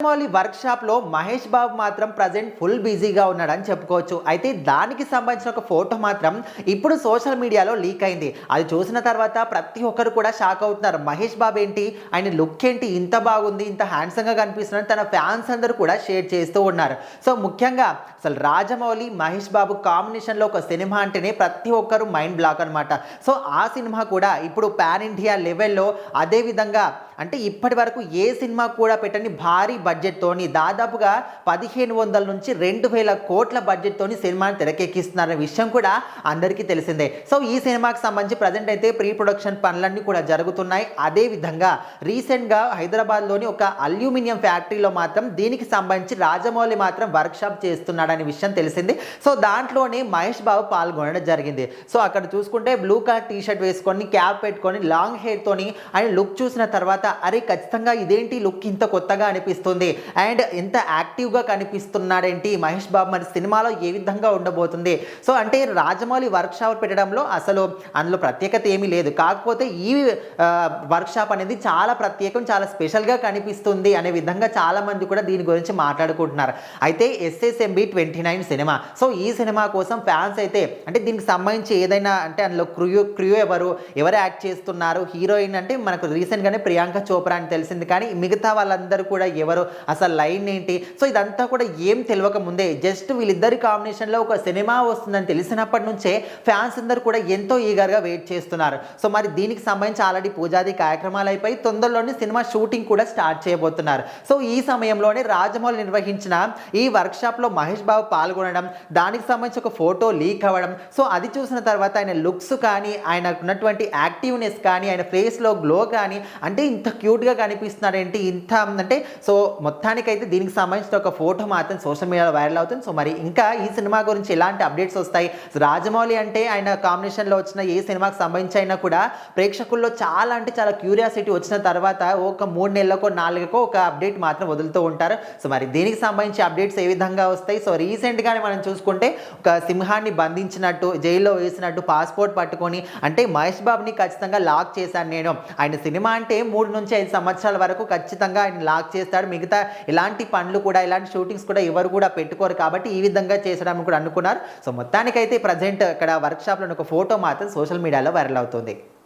రాజమౌళి వర్క్షాప్లో మహేష్ బాబు మాత్రం present full బిజీగా ఉన్నాడని చెప్పుకోవచ్చు. అయితే దానికి సంబంధించిన ఒక ఫోటో మాత్రం ఇప్పుడు సోషల్ మీడియాలో లీక్ అయింది. అది చూసిన తర్వాత ప్రతి ఒక్కరు కూడా షాక్ అవుతున్నారు. మహేష్ బాబు ఏంటి, ఆయన లుక్ ఏంటి ఇంత బాగుంది, ఇంత హ్యాండ్సమ్గా కనిపిస్తున్నాడు, తన ఫ్యాన్స్ అందరూ కూడా షేర్ చేస్తూ ఉన్నారు. సో ముఖ్యంగా అసలు రాజమౌళి మహేష్ బాబు కాంబినేషన్లో ఒక సినిమా అంటేనే ప్రతి ఒక్కరు మైండ్ బ్లాక్ అనమాట. సో ఆ సినిమా కూడా ఇప్పుడు పాన్ ఇండియా లెవెల్లో అదే విధంగా అంటే ఇప్పటి వరకు ఏ సినిమా కూడా పెట్టని భారీ బడ్జెట్తోని దాదాపుగా 1500 నుంచి 2000 కోట్ల బడ్జెట్తోని సినిమాని తెరకెక్కిస్తున్నారనే విషయం కూడా అందరికీ తెలిసిందే. సో ఈ సినిమాకి సంబంధించి ప్రజెంట్ అయితే ప్రీ ప్రొడక్షన్ పనులన్నీ కూడా జరుగుతున్నాయి. అదేవిధంగా రీసెంట్గా హైదరాబాద్లోని ఒక అల్యూమినియం ఫ్యాక్టరీలో మాత్రం దీనికి సంబంధించి రాజమౌళి మాత్రం వర్క్షాప్ చేస్తున్నాడనే విషయం తెలిసింది. సో దాంట్లోనే మహేష్ బాబు పాల్గొనడం జరిగింది. సో అక్కడ చూసుకుంటే బ్లూ కలర్ టీ షర్ట్ వేసుకొని క్యాప్ పెట్టుకొని లాంగ్ హెయిర్ తోని ఆయన లుక్ చూసిన తర్వాత అరే ఖచ్చితంగా ఇదేంటి లుక్ ఇంత కొత్తగా అనిపిస్తుంది అండ్ ఎంత యాక్టివ్గా కనిపిస్తున్నాడేంటి మహేష్ బాబు, మరి సినిమాలో ఏ విధంగా ఉండబోతుంది. సో అంటే రాజమౌళి వర్క్షాప్ పెట్టడంలో అసలు అందులో ప్రత్యేకత ఏమీ లేదు. కాకపోతే ఈ వర్క్షాప్ అనేది చాలా ప్రత్యేకం, చాలా స్పెషల్గా కనిపిస్తుంది అనే విధంగా చాలామంది కూడా దీని గురించి మాట్లాడుకుంటున్నారు. అయితే SSMB 29 సినిమా, సో ఈ సినిమా కోసం ఫ్యాన్స్ అయితే అంటే దీనికి సంబంధించి ఏదైనా అంటే అందులో క్రూ ఎవరు యాక్ట్ చేస్తున్నారు, హీరోయిన్ అంటే మనకు రీసెంట్గానే ప్రియాంక చోప్రా అని తెలిసింది, కానీ మిగతా వాళ్ళందరూ కూడా ఎవరు, అసలు లైన్ ఏంటి, సో ఇదంతా కూడా ఏం తెలియక ముందే జస్ట్ వీళ్ళిద్దరి కాంబినేషన్లో ఒక సినిమా వస్తుందని తెలిసినప్పటి నుంచే ఫ్యాన్స్ అందరూ కూడా ఎంతో ఈగర్గా వెయిట్ చేస్తున్నారు. సో మరి దీనికి సంబంధించి ఆల్రెడీ పూజాది కార్యక్రమాలు అయిపోయి తొందరలోనే సినిమా షూటింగ్ కూడా స్టార్ట్ చేయబోతున్నారు. సో ఈ సమయంలోనే రాజమౌళి నిర్వహించిన ఈ వర్క్షాప్లో మహేష్ బాబు పాల్గొనడం, దానికి సంబంధించి ఒక ఫోటో లీక్ అవ్వడం, సో అది చూసిన తర్వాత ఆయన లుక్స్ కానీ, ఆయనకు ఉన్నటువంటి యాక్టివ్నెస్ కానీ, ఆయన ఫేస్లో గ్లో కానీ, అంటే ఇంత క్యూట్గా కనిపిస్తున్నాడేంటి ఇంత అంటే, సో మొత్తానికైతే దీనికి సంబంధించిన ఒక ఫోటో మాత్రం సోషల్ మీడియాలో వైరల్ అవుతుంది. సో మరి ఇంకా ఈ సినిమా గురించి ఎలాంటి అప్డేట్స్ వస్తాయి, రాజమౌళి అంటే ఆయన కాంబినేషన్లో వచ్చిన ఏ సినిమాకి సంబంధించి అయినా కూడా ప్రేక్షకుల్లో చాలా అంటే చాలా క్యూరియాసిటీ వచ్చిన తర్వాత ఒక 3 నెలలకో 4కో ఒక అప్డేట్ మాత్రం వదులుతూ ఉంటారు. సో మరి దీనికి సంబంధించి అప్డేట్స్ ఏ విధంగా వస్తాయి. సో రీసెంట్గానే మనం చూసుకుంటే ఒక సింహాన్ని బంధించినట్టు జైల్లో వేసినట్టు పాస్పోర్ట్ పట్టుకొని అంటే మహేష్ బాబుని ఖచ్చితంగా లాక్ చేశాను నేను, ఆయన సినిమా అంటే 3 నుంచి 5 సంవత్సరాల వరకు ఖచ్చితంగా ఆయన లాక్ చేస్తాడు, మిగతా ఇలాంటి పనులు కూడా ఇలాంటి షూటింగ్స్ కూడా ఎవరు కూడా పెట్టుకోరు కాబట్టి ఈ విధంగా చేసడం కూడా అనుకున్నారు. సో మొత్తానికైతే ప్రజెంట్ ఇక్కడ వర్క్షాప్లో ఒక ఫోటో మాత్రం సోషల్ మీడియాలో వైరల్ అవుతుంది.